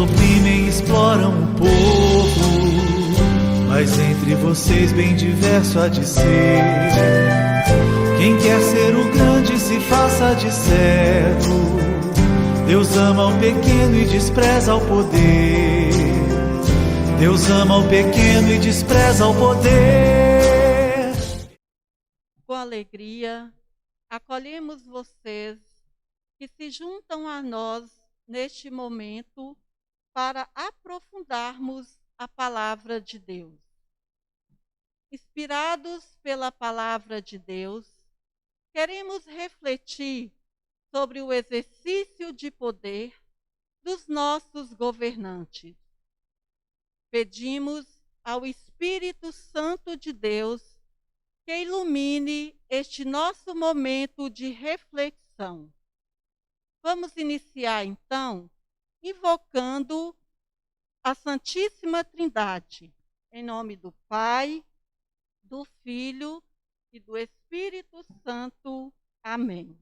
oprimem e exploram o povo, mas entre vocês bem diverso há de ser. Quem quer ser o grande se faça de servo. Deus ama o pequeno e despreza o poder. Deus ama o pequeno e despreza o poder. Com alegria, acolhemos vocês que se juntam a nós neste momento para aprofundarmos a palavra de Deus. Inspirados pela palavra de Deus, queremos refletir sobre o exercício de poder dos nossos governantes. Pedimos ao Espírito Santo de Deus que ilumine este nosso momento de reflexão. Vamos iniciar, então, invocando a Santíssima Trindade, em nome do Pai, do Filho e do Espírito Santo. Amém.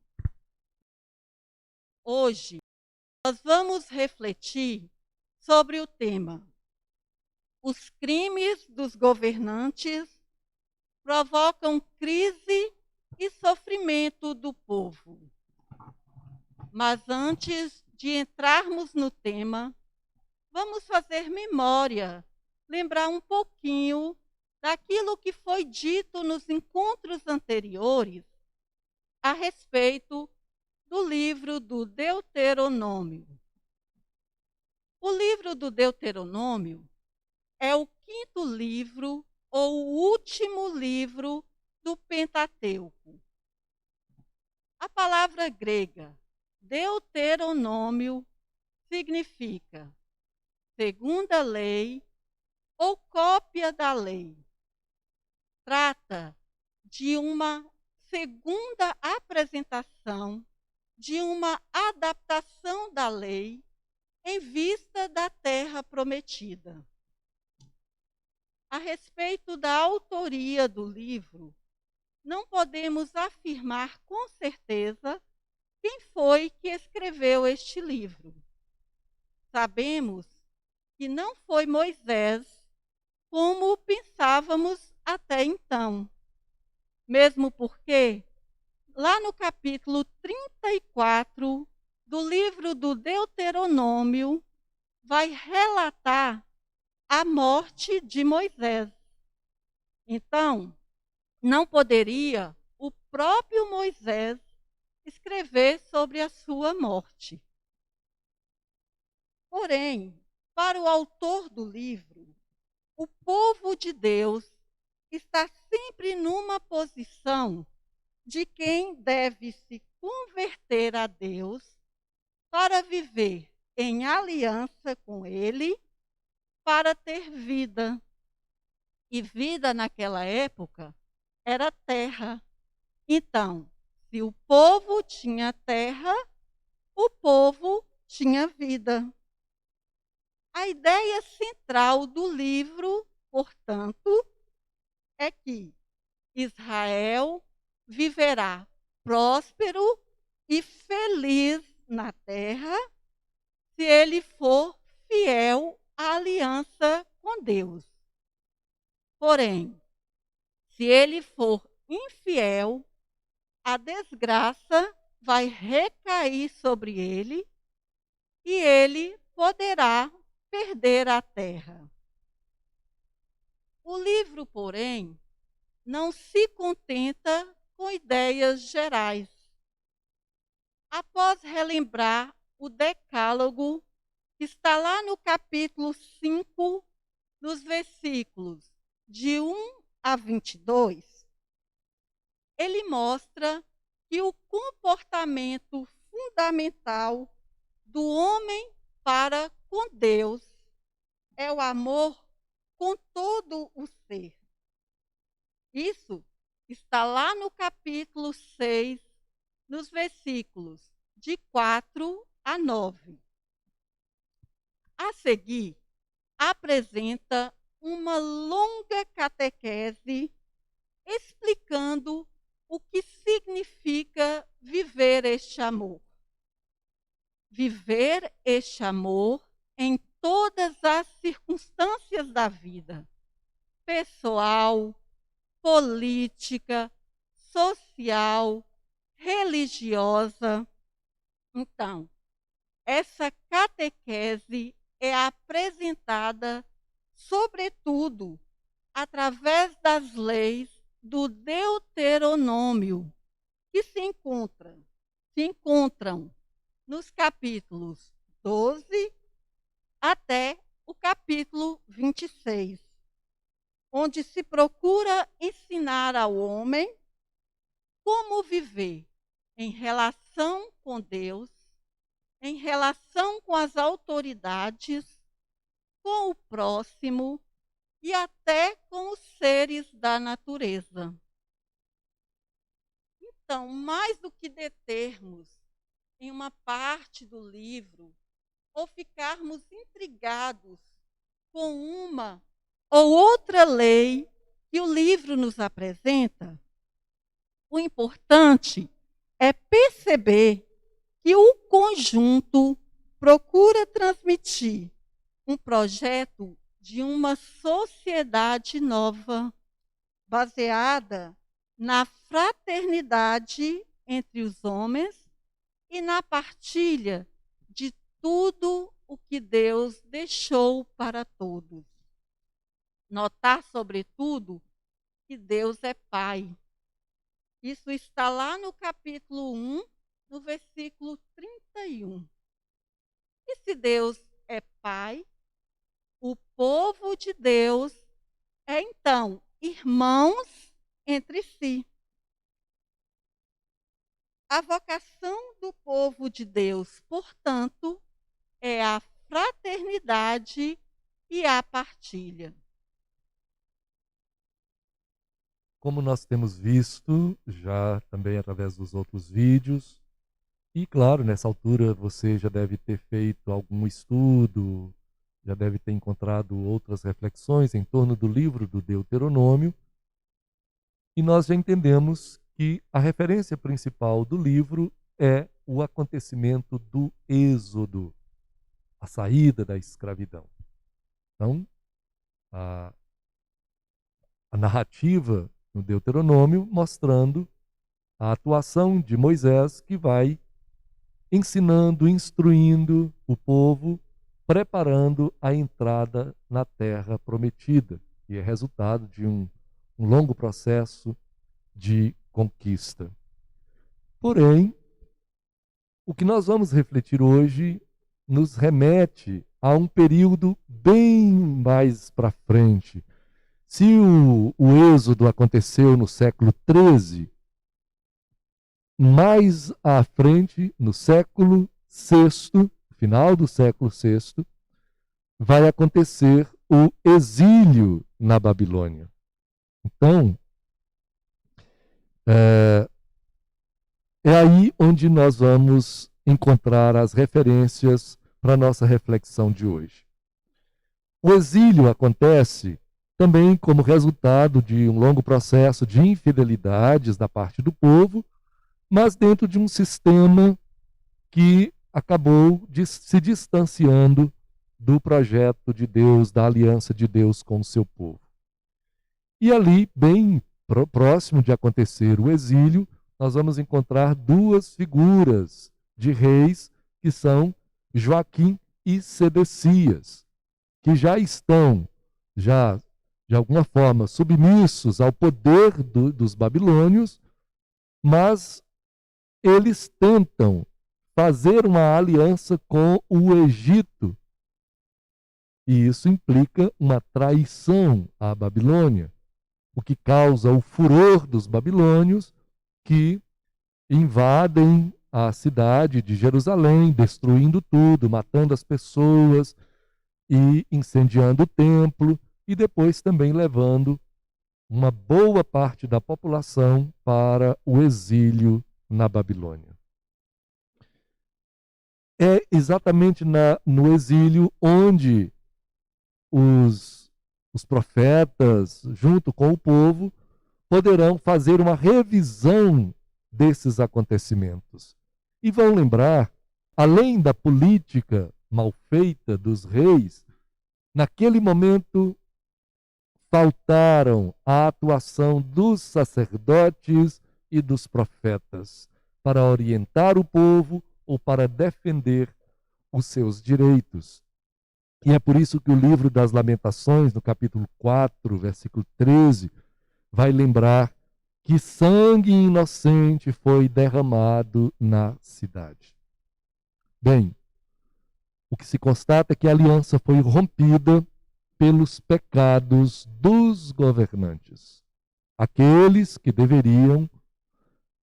Hoje, nós vamos refletir sobre o tema: os crimes dos governantes provocam crise e sofrimento do povo. Mas antes de entrarmos no tema, vamos fazer memória, lembrar um pouquinho daquilo que foi dito nos encontros anteriores a respeito do livro do Deuteronômio. O livro do Deuteronômio é o quinto livro ou o último livro do Pentateuco. A palavra grega Deuteronômio significa segunda lei ou cópia da lei. Trata de uma segunda apresentação, de uma adaptação da lei em vista da terra prometida. A respeito da autoria do livro, não podemos afirmar com certeza quem foi que escreveu este livro. Sabemos que não foi Moisés, como pensávamos até então. Mesmo porque, lá no capítulo 34 do livro do Deuteronômio, vai relatar a morte de Moisés. Então, não poderia o próprio Moisés escrever sobre a sua morte. Porém, para o autor do livro, o povo de Deus está sempre numa posição de quem deve se converter a Deus para viver em aliança com Ele, para ter vida. E vida naquela época era terra. Então, se o povo tinha terra, o povo tinha vida. A ideia central do livro, portanto, é que Israel viverá próspero e feliz na terra se ele for fiel à aliança com Deus. Porém, se ele for infiel, a desgraça vai recair sobre ele e ele poderá perder a terra. O livro, porém, não se contenta com ideias gerais. Após relembrar o decálogo que está lá no capítulo 5, nos versículos de 1 a 22, ele mostra que o comportamento fundamental do homem para com Deus é o amor com todo o ser. Isso está lá no capítulo 6, nos versículos de 4 a 9. A seguir, apresenta uma longa catequese explicando o que significa viver este amor. Viver este amor em todas as circunstâncias da vida, pessoal, política, social, religiosa. Então, essa catequese é apresentada, sobretudo, através das leis do Deuteronômio, que se encontram nos capítulos 12 até o capítulo 26, onde se procura ensinar ao homem como viver em relação com Deus, em relação com as autoridades, com o próximo e até com os seres da natureza. Então, mais do que determos em uma parte do livro ou ficarmos intrigados com uma ou outra lei que o livro nos apresenta, o importante é perceber que o conjunto procura transmitir um projeto de uma sociedade nova, baseada na fraternidade entre os homens e na partilha de tudo o que Deus deixou para todos. Notar, sobretudo, que Deus é Pai. Isso está lá no capítulo 1, no versículo 31. E se Deus é Pai, o povo de Deus é, então, irmãos entre si. A vocação do povo de Deus, portanto, é a fraternidade e a partilha. Como nós temos visto, já também através dos outros vídeos, e claro, nessa altura você já deve ter feito algum estudo, já deve ter encontrado outras reflexões em torno do livro do Deuteronômio, e nós já entendemos que a referência principal do livro é o acontecimento do Êxodo, a saída da escravidão. Então, a narrativa no Deuteronômio mostrando a atuação de Moisés, que vai ensinando, instruindo o povo, preparando a entrada na terra prometida, que é resultado de um longo processo de conquista. Porém, o que nós vamos refletir hoje nos remete a um período bem mais para frente. Se o Êxodo aconteceu no século XIII, mais à frente, no século VI, final do século VI, vai acontecer o exílio na Babilônia. Então, é aí onde nós vamos encontrar as referências para a nossa reflexão de hoje. O exílio acontece também como resultado de um longo processo de infidelidades da parte do povo, mas dentro de um sistema que acabou se distanciando do projeto de Deus, da aliança de Deus com o seu povo. E ali, bem próximo de acontecer o exílio, nós vamos encontrar duas figuras de reis que são Joaquim e Sedecias, que já estão, de alguma forma, submissos ao poder dos babilônios, mas eles tentam fazer uma aliança com o Egito. E isso implica uma traição à Babilônia, o que causa o furor dos babilônios, que invadem a cidade de Jerusalém, destruindo tudo, matando as pessoas e incendiando o templo, e depois também levando uma boa parte da população para o exílio na Babilônia. É exatamente no exílio onde os profetas, junto com o povo, poderão fazer uma revisão desses acontecimentos. E vão lembrar, além da política malfeita dos reis, naquele momento faltaram a atuação dos sacerdotes e dos profetas para orientar o povo ou para defender os seus direitos. E é por isso que o livro das Lamentações, no capítulo 4, versículo 13, vai lembrar que sangue inocente foi derramado na cidade. Bem, o que se constata é que a aliança foi rompida pelos pecados dos governantes. Aqueles que deveriam,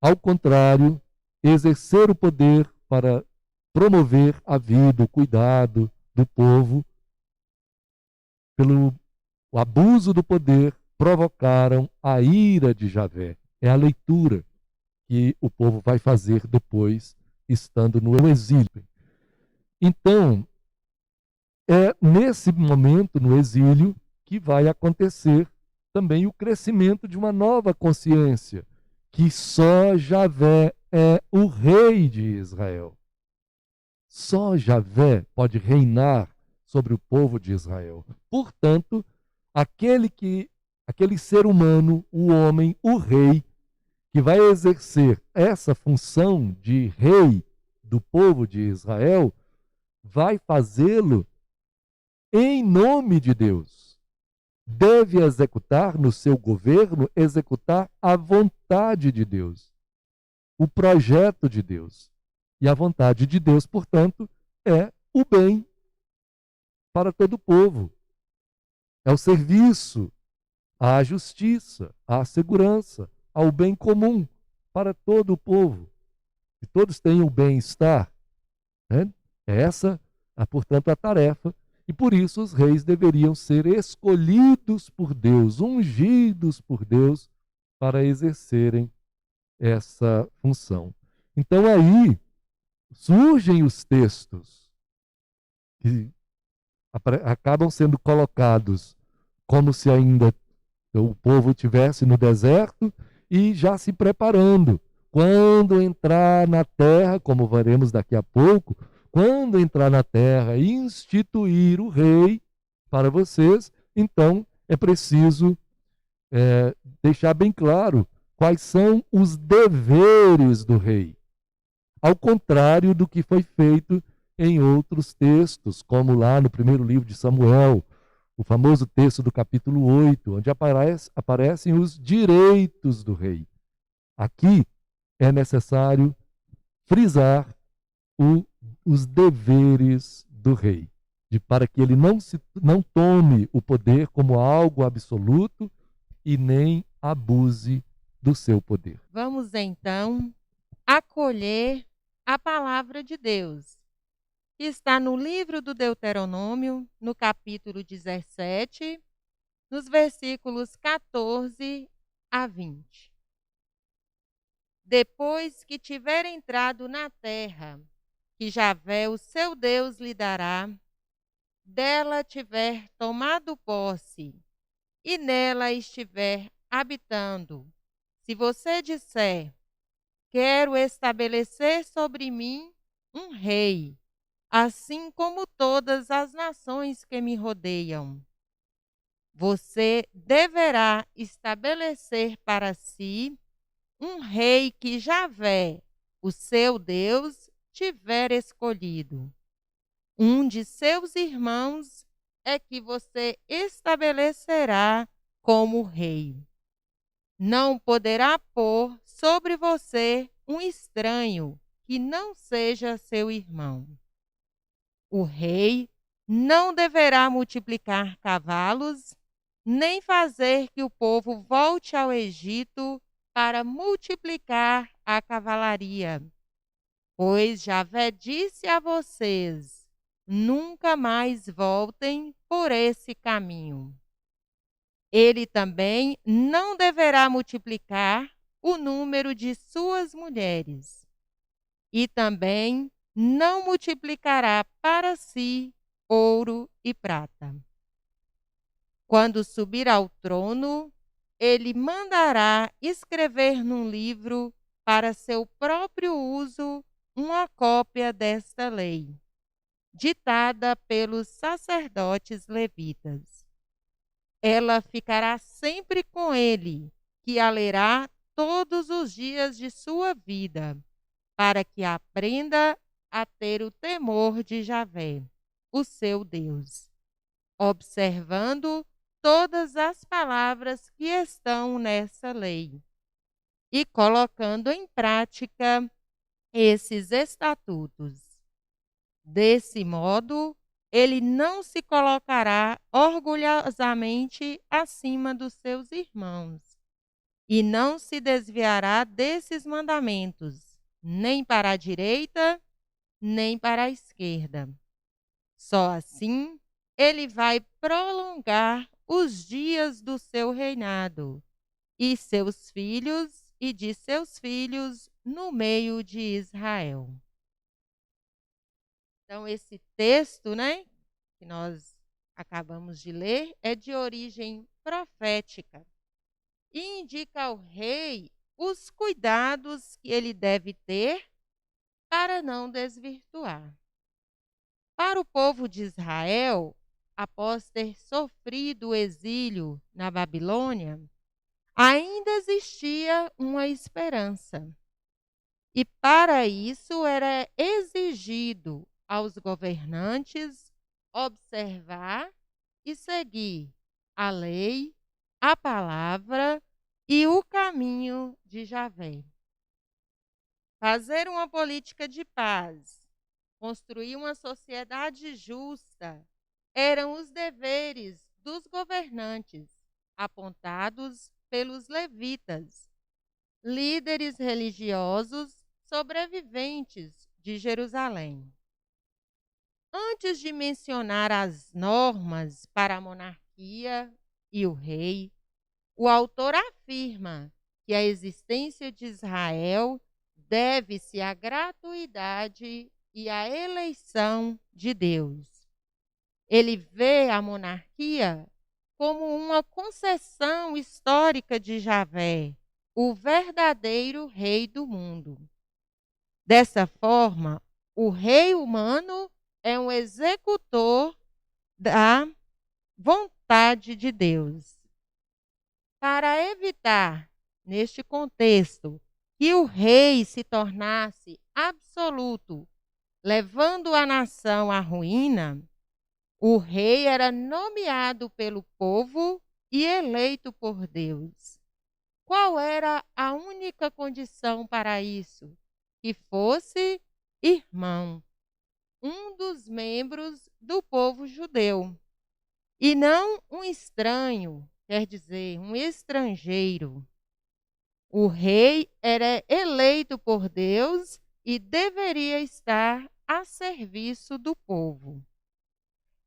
ao contrário, exercer o poder para promover a vida, o cuidado do povo, pelo abuso do poder, provocaram a ira de Javé. É a leitura que o povo vai fazer depois, estando no exílio. Então, é nesse momento, no exílio, que vai acontecer também o crescimento de uma nova consciência, que só Javé é o rei de Israel. Só Javé pode reinar sobre o povo de Israel. Portanto, aquele ser humano, o homem, o rei, que vai exercer essa função de rei do povo de Israel, vai fazê-lo em nome de Deus. Deve executar no seu governo, executar a vontade de Deus, o projeto de Deus. E a vontade de Deus, portanto, é o bem para todo o povo. É o serviço à justiça, à segurança, ao bem comum para todo o povo. Que todos tenham bem-estar. Né? É essa, portanto, a tarefa. E por isso os reis deveriam ser escolhidos por Deus, ungidos por Deus, para exercerem essa função. Então aí surgem os textos que acabam sendo colocados como se ainda o povo estivesse no deserto e já se preparando. Quando entrar na terra, como veremos daqui a pouco, quando entrar na terra e instituir o rei para vocês, então é preciso deixar bem claro quais são os deveres do rei. Ao contrário do que foi feito em outros textos, como lá no primeiro livro de Samuel, o famoso texto do capítulo 8, onde aparecem os direitos do rei. Aqui é necessário frisar os deveres do rei, para que ele não tome o poder como algo absoluto e nem abuse do seu poder. Vamos então acolher a palavra de Deus, que está no livro do Deuteronômio, no capítulo 17, nos versículos 14 a 20. Depois que tiver entrado na terra, que Javé, o seu Deus, lhe dará, dela tiver tomado posse, e nela estiver habitando, se você disser: quero estabelecer sobre mim um rei, assim como todas as nações que me rodeiam, você deverá estabelecer para si um rei que Javé, o seu Deus, tiver escolhido. Um de seus irmãos é que você estabelecerá como rei. Não poderá pôr sobre você um estranho que não seja seu irmão. O rei não deverá multiplicar cavalos, nem fazer que o povo volte ao Egito para multiplicar a cavalaria. Pois Javé disse a vocês: nunca mais voltem por esse caminho. Ele também não deverá multiplicar o número de suas mulheres, e também não multiplicará para si ouro e prata. Quando subir ao trono, ele mandará escrever num livro, para seu próprio uso, uma cópia desta lei. ditada pelos sacerdotes levitas. Ela ficará sempre com ele, que a lerá todos os dias de sua vida, para que aprenda a ter o temor de Javé, o seu Deus, observando todas as palavras que estão nessa lei e colocando em prática esses estatutos. Desse modo, ele não se colocará orgulhosamente acima dos seus irmãos e não se desviará desses mandamentos, nem para a direita, nem para a esquerda. Só assim ele vai prolongar os dias do seu reinado e seus filhos e de seus filhos no meio de Israel. Então, esse texto, que nós acabamos de ler, é de origem profética e indica ao rei os cuidados que ele deve ter para não desvirtuar. Para o povo de Israel, após ter sofrido o exílio na Babilônia, ainda existia uma esperança. E para isso era exigido aos governantes observar e seguir a lei, a palavra e o caminho de Javé. Fazer uma política de paz, construir uma sociedade justa, eram os deveres dos governantes, apontados pelos levitas, líderes religiosos sobreviventes de Jerusalém. Antes de mencionar as normas para a monarquia e o rei, o autor afirma que a existência de Israel deve-se à gratuidade e à eleição de Deus. Ele vê a monarquia como uma concessão histórica de Javé, o verdadeiro rei do mundo. Dessa forma, o rei humano é um executor da vontade de Deus. Para evitar, neste contexto, que o rei se tornasse absoluto, levando a nação à ruína, o rei era nomeado pelo povo e eleito por Deus. Qual era a única condição para isso? Que fosse irmão, um dos membros do povo judeu, e não um estranho, quer dizer, um estrangeiro. O rei era eleito por Deus e deveria estar a serviço do povo.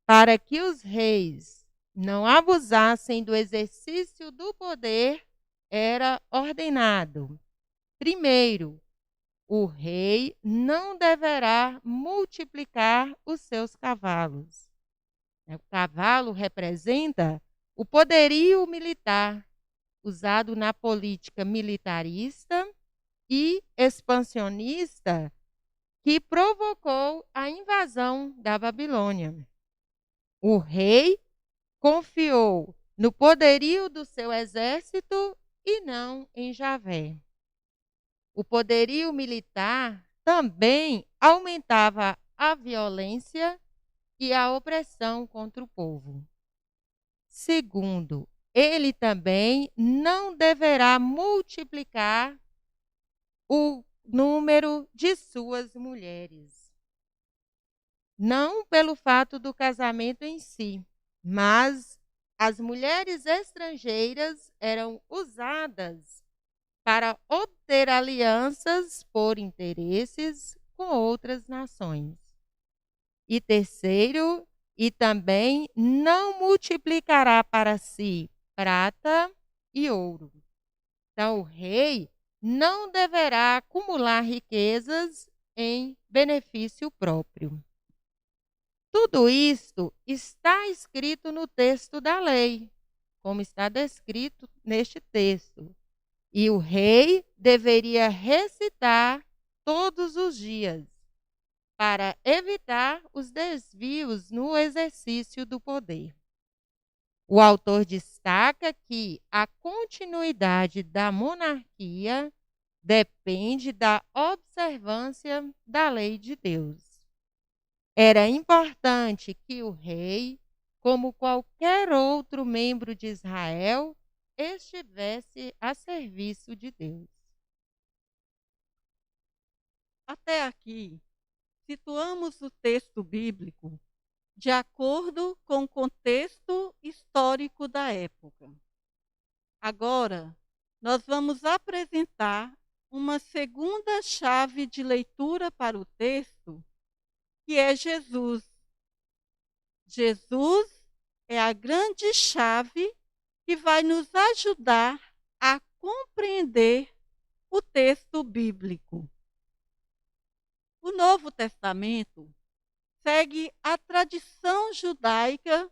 Para que os reis não abusassem do exercício do poder, era ordenado: primeiro, o rei não deverá multiplicar os seus cavalos. O cavalo representa o poderio militar, usado na política militarista e expansionista que provocou a invasão da Babilônia. O rei confiou no poderio do seu exército e não em Javé. O poderio militar também aumentava a violência e a opressão contra o povo. Segundo, ele também não deverá multiplicar o número de suas mulheres. Não pelo fato do casamento em si, mas as mulheres estrangeiras eram usadas para obter alianças por interesses com outras nações. E terceiro, e também não multiplicará para si prata e ouro. Então, o rei não deverá acumular riquezas em benefício próprio. Tudo isto está escrito no texto da lei, como está descrito neste texto. E o rei deveria recitar todos os dias, para evitar os desvios no exercício do poder. O autor destaca que a continuidade da monarquia depende da observância da lei de Deus. Era importante que o rei, como qualquer outro membro de Israel, estivesse a serviço de Deus. Até aqui, situamos o texto bíblico de acordo com o contexto histórico da época. Agora, nós vamos apresentar uma segunda chave de leitura para o texto, que é Jesus. Jesus é a grande chave que vai nos ajudar a compreender o texto bíblico. O Novo Testamento segue a tradição judaica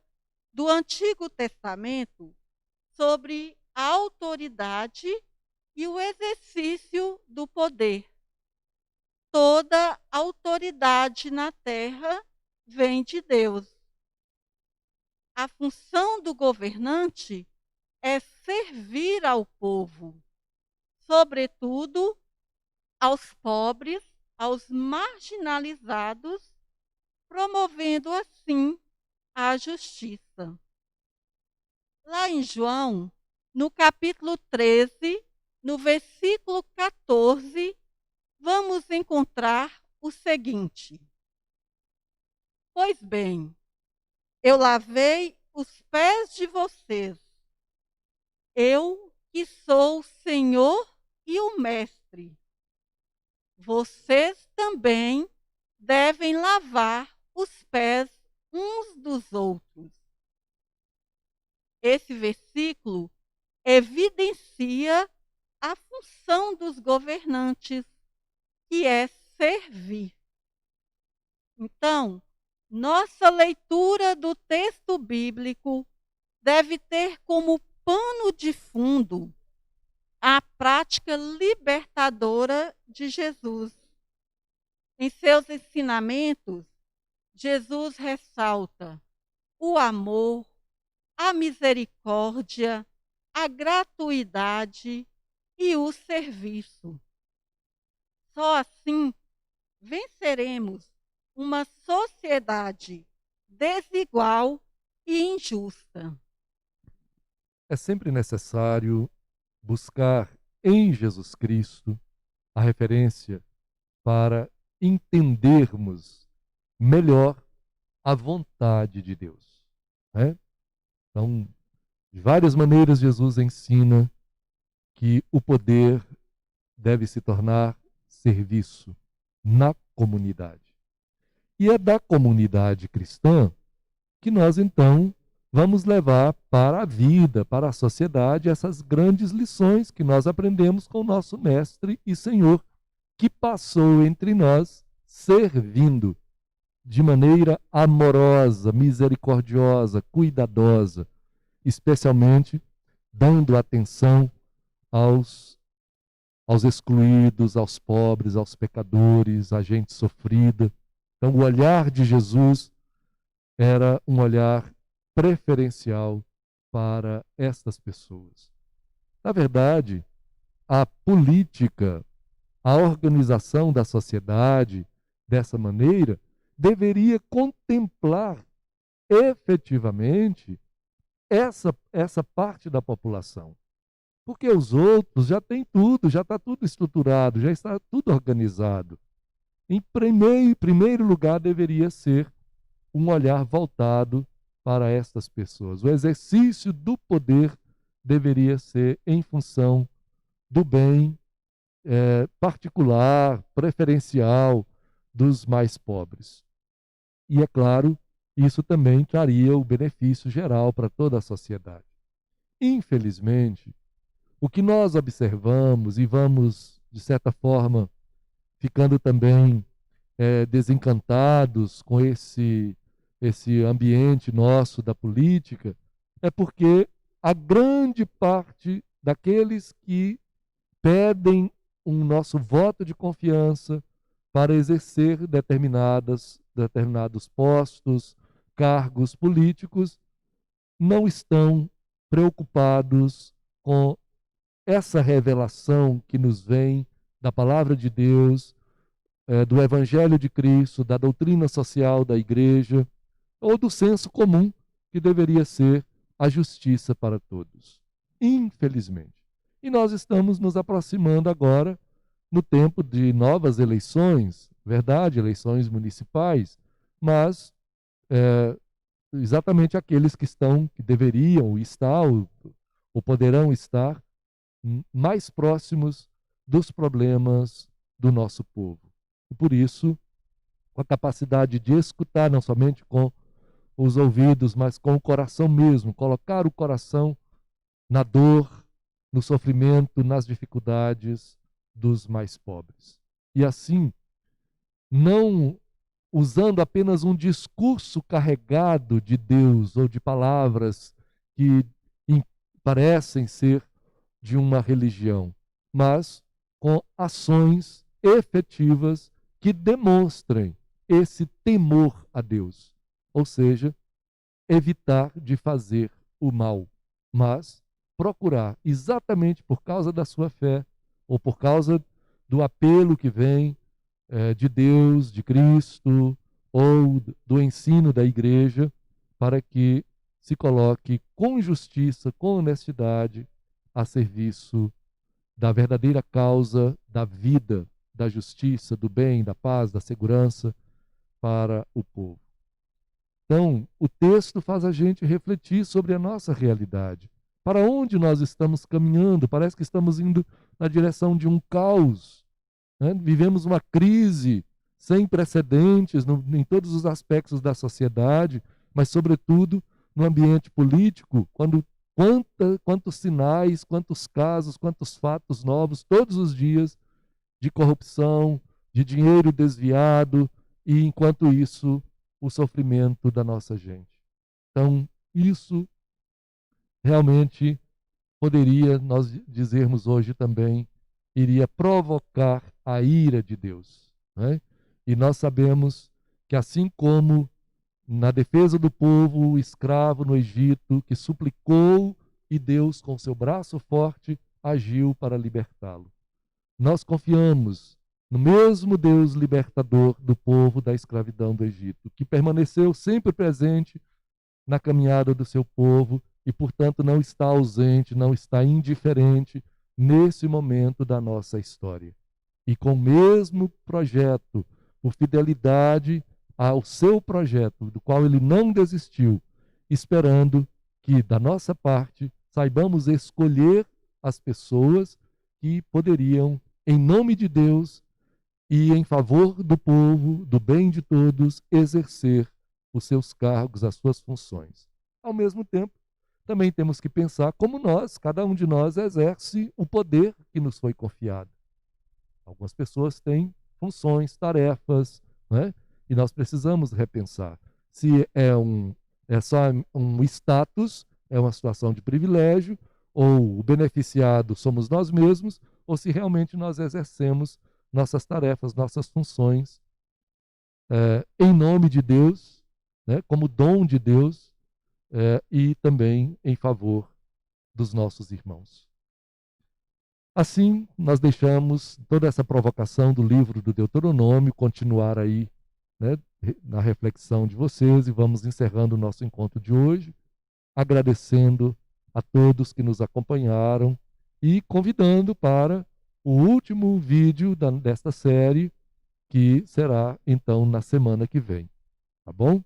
do Antigo Testamento sobre a autoridade e o exercício do poder. Toda autoridade na terra vem de Deus. A função do governante é servir ao povo, sobretudo aos pobres, aos marginalizados, promovendo assim a justiça. Lá em João, no capítulo 13, no versículo 14, vamos encontrar o seguinte: Pois bem, eu lavei os pés de vocês, eu que sou o Senhor e o Mestre. Vocês também devem lavar os pés uns dos outros. Esse versículo evidencia a função dos governantes, que é servir. Então, nossa leitura do texto bíblico deve ter como pano de fundo a prática libertadora de Jesus. Em seus ensinamentos, Jesus ressalta o amor, a misericórdia, a gratuidade e o serviço. Só assim venceremos uma sociedade desigual e injusta. É sempre necessário buscar em Jesus Cristo a referência para entendermos melhor a vontade de Deus, né? Então, de várias maneiras, Jesus ensina que o poder deve se tornar serviço na comunidade. E é da comunidade cristã que nós, então, vamos levar para a vida, para a sociedade, essas grandes lições que nós aprendemos com o nosso Mestre e Senhor, que passou entre nós servindo de maneira amorosa, misericordiosa, cuidadosa, especialmente dando atenção aos excluídos, aos pobres, aos pecadores, à gente sofrida. Então, o olhar de Jesus era um olhar preferencial para estas pessoas. Na verdade, a política, a organização da sociedade dessa maneira deveria contemplar efetivamente essa parte da população. Porque os outros já têm tudo, já está tudo estruturado, já está tudo organizado. Em primeiro lugar, deveria ser um olhar voltado para estas pessoas. O exercício do poder deveria ser em função do bem particular, preferencial dos mais pobres. E, é claro, isso também traria o benefício geral para toda a sociedade. Infelizmente, o que nós observamos e vamos, de certa forma, ficando também desencantados com esse ambiente nosso da política, é porque a grande parte daqueles que pedem um nosso voto de confiança para exercer determinados postos, cargos políticos, não estão preocupados com essa revelação que nos vem da palavra de Deus, do Evangelho de Cristo, da doutrina social da igreja, ou do senso comum, que deveria ser a justiça para todos. Infelizmente. E nós estamos nos aproximando agora no tempo de novas eleições, verdade, eleições municipais, mas exatamente aqueles que deveriam estar ou poderão estar mais próximos dos problemas do nosso povo. E por isso, com a capacidade de escutar, não somente com os ouvidos, mas com o coração mesmo, colocar o coração na dor, no sofrimento, nas dificuldades dos mais pobres. E assim, não usando apenas um discurso carregado de Deus ou de palavras que parecem ser de uma religião, mas com ações efetivas que demonstrem esse temor a Deus, ou seja, evitar de fazer o mal, mas procurar, exatamente por causa da sua fé, ou por causa do apelo que vem de Deus, de Cristo, ou do ensino da igreja, para que se coloque com justiça, com honestidade, a serviço da verdadeira causa da vida, da justiça, do bem, da paz, da segurança para o povo. Então, o texto faz a gente refletir sobre a nossa realidade. Para onde nós estamos caminhando? Parece que estamos indo na direção de um caos, né? Vivemos uma crise sem precedentes em todos os aspectos da sociedade, mas, sobretudo, no ambiente político, quantos sinais, quantos casos, quantos fatos novos, todos os dias, de corrupção, de dinheiro desviado, e, enquanto isso, o sofrimento da nossa gente. Então, isso realmente poderia, nós dizermos hoje também, iria provocar a ira de Deus, né? E nós sabemos que, assim como na defesa do povo escravo no Egito, que suplicou e Deus, com seu braço forte, agiu para libertá-lo, nós confiamos no mesmo Deus libertador do povo da escravidão do Egito, que permaneceu sempre presente na caminhada do seu povo e, portanto, não está ausente, não está indiferente nesse momento da nossa história. E com o mesmo projeto, por fidelidade ao seu projeto, do qual ele não desistiu, esperando que, da nossa parte, saibamos escolher as pessoas que poderiam, em nome de Deus e em favor do povo, do bem de todos, exercer os seus cargos, as suas funções. Ao mesmo tempo, também temos que pensar como cada um de nós exerce o poder que nos foi confiado. Algumas pessoas têm funções, tarefas, né? E nós precisamos repensar se é só um status, é uma situação de privilégio, ou o beneficiado somos nós mesmos, ou se realmente nós exercemos nossas tarefas, nossas funções em nome de Deus, né? Como dom de Deus, e também em favor dos nossos irmãos. Assim, nós deixamos toda essa provocação do livro do Deuteronômio continuar aí, né, na reflexão de vocês, e vamos encerrando o nosso encontro de hoje, agradecendo a todos que nos acompanharam e convidando para o último vídeo desta série, que será então na semana que vem. Tá bom?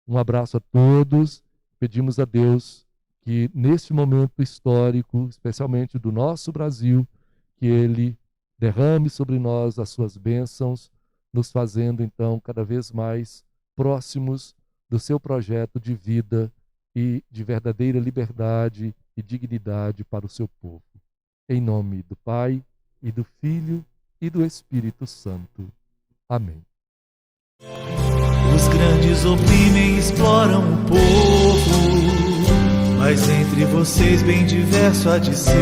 Um abraço a todos. Pedimos a Deus que neste momento histórico, especialmente do nosso Brasil, que Ele derrame sobre nós as suas bênçãos, nos fazendo então cada vez mais próximos do seu projeto de vida e de verdadeira liberdade e dignidade para o seu povo. Em nome do Pai, e do Filho, e do Espírito Santo. Amém. Os grandes oprimem e exploram o povo, mas entre vocês bem diverso há de ser.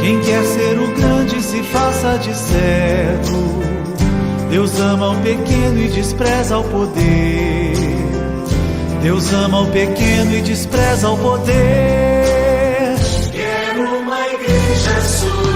Quem quer ser o grande se faça de servo. Deus ama o pequeno e despreza o poder. Deus ama o pequeno e despreza o poder. Quero uma igreja sua.